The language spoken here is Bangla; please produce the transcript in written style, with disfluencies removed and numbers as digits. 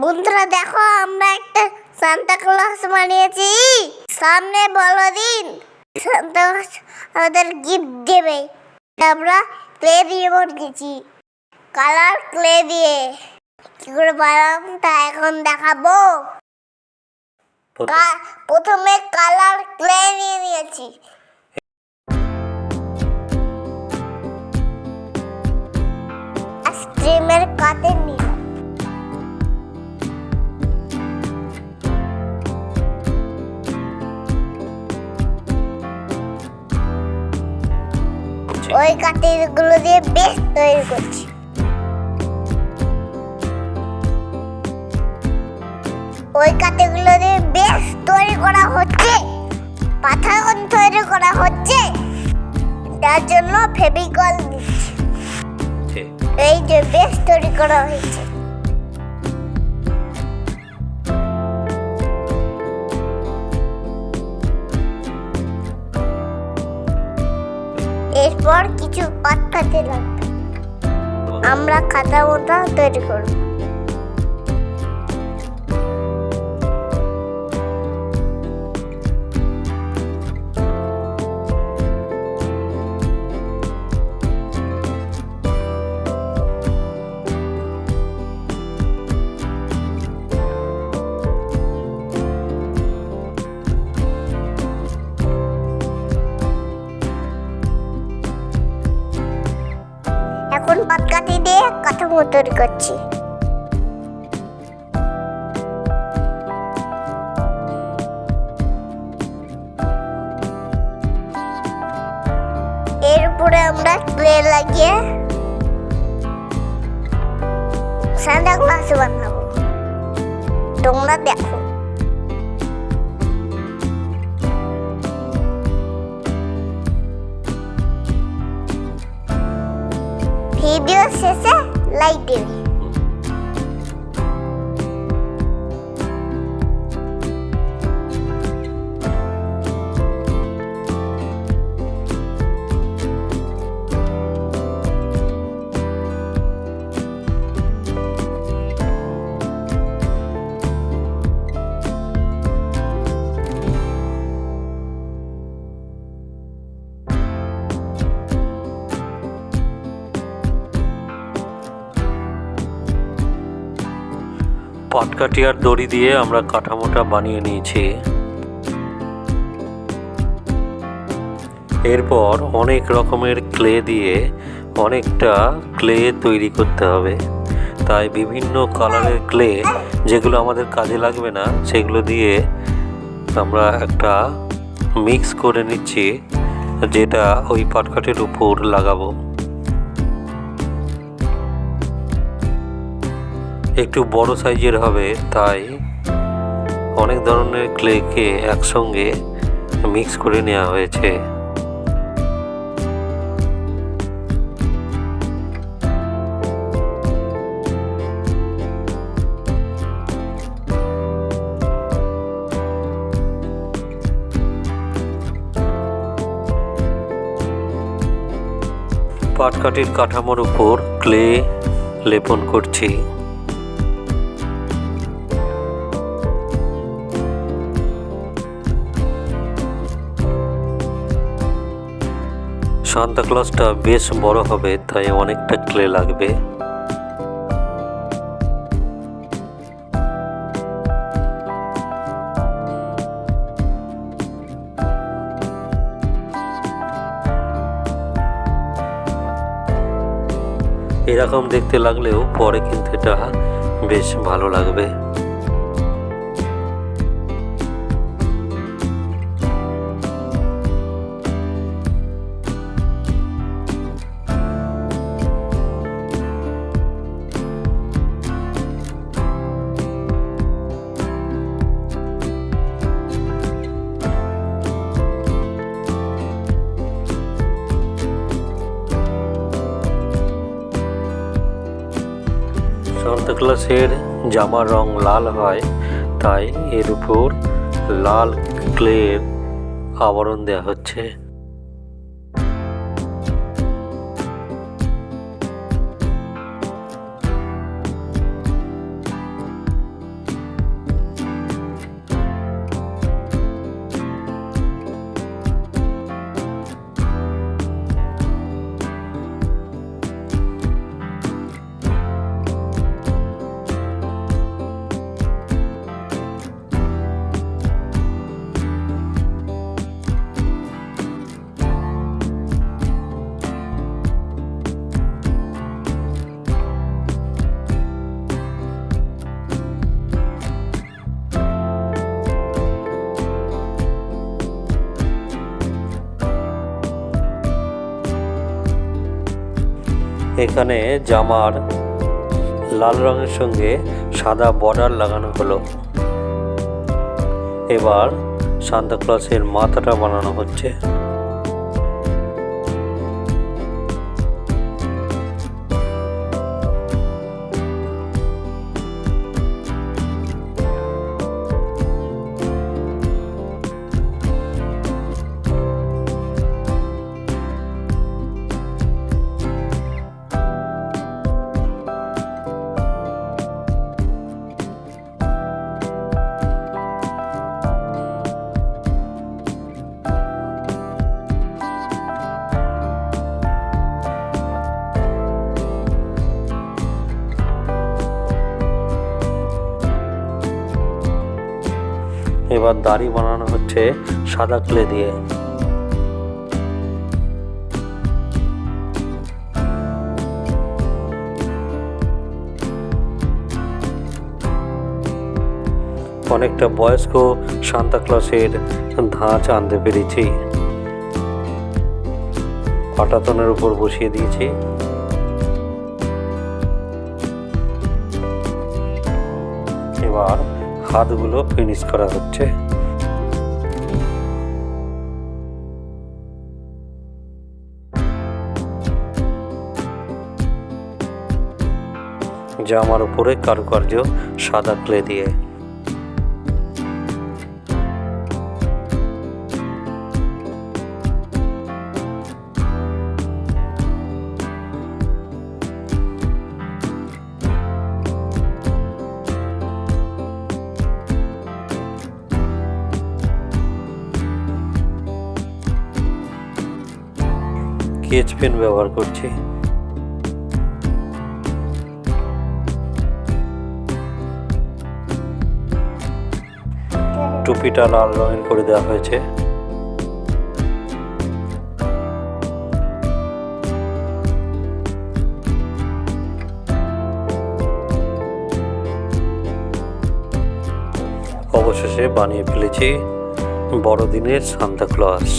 বন্ধুরা দেখো, আমরা একটা সান্তা ক্লজ বানিয়েছি। সামনে বড়দিন, সান্তা ক্লজ আমাদের গিফট দেবে। আমরা ক্লে দিয়ে বানিয়েছি, কালার ক্লে দিয়ে। কি করে বানালাম তা এখন দেখাবো। প্রথমে কালার ক্লে নিয়ে নিয়েছি। আইসক্রিমের কাতে নিলাম। ওই কাঠিগুলো দিয়ে বেশ তৈরি করছি। ওই কাঠিগুলো দিয়ে বেশ তৈরি করা হচ্ছে, পাথাগন তৈরি করা হচ্ছে। তার জন্য ফেভিকল দিচ্ছি। এই যে বেশ তৈরি করা হয়েছে। এরপর কিছু পাতাতে লাগবে। আমরা খাতা মতো তৈরি করব। এখন পাটকাঠি দিয়ে কাঠামো তৈরি করছি। এর উপরে আমরা ক্লে লাগিয়ে সান্তা ক্লজ বানাবো। তোমরা দেখো। ভিডিও শেষে লাইক দেবে। পাটকাঠি আর দড়ি দিয়ে আমরা কাঠামোটা বানিয়ে নিয়েছি। এরপর অনেক রকমের ক্লে দিয়ে অনেকটা ক্লে তৈরি করতে হবে। তাই বিভিন্ন কালারের ক্লে, যেগুলো আমাদের কাজে লাগবে না, সেগুলো দিয়ে আমরা একটা মিক্স করে নিচ্ছি, যেটা ওই পাটকাঠির উপর লাগাবো। একটু বড় সাইজের হবে, তাই অনেক ধরনের ক্লেকে একসঙ্গে মিক্স করে নেওয়া হয়েছে। পাটকাঠির কাঠামোর উপর ক্লে লেপন করছি। সান্তা ক্লজটা বেশ বড় হবে, তাই অনেকটা ক্লে লাগবে। এরকম দেখতে লাগলেও পরে কিন্তু এটা বেশ ভালো লাগবে। সান্তা ক্লজের জামার রং লাল হয়, তাই এর উপর লাল ক্লের আবরণ দেওয়া হচ্ছে। এখানে জামার লাল রঙের সঙ্গে সাদা বর্ডার লাগানো হলো। এবার সান্তা ক্লসের মাথাটা বানানো হচ্ছে। এবার দাড়ি বানানো হচ্ছে সাদা ক্লে দিয়ে। অনেকটা বয়স্ক সান্তা ক্লসের ধাঁচ আনতে পেরেছি। পাটাতনের উপর বসিয়ে দিয়েছি। এবার হাতগুলো ফিনিশ করা হচ্ছে। জামার উপরে কারুকার্য সাদা ক্লে দিয়ে। স্কেচ পেন ব্যবহার করছি। টুপিটা লাল রঙের করে দেওয়া হয়েছে। অবশেষে বানিয়ে ফেলেছি বড়দিনের সান্তা ক্লস।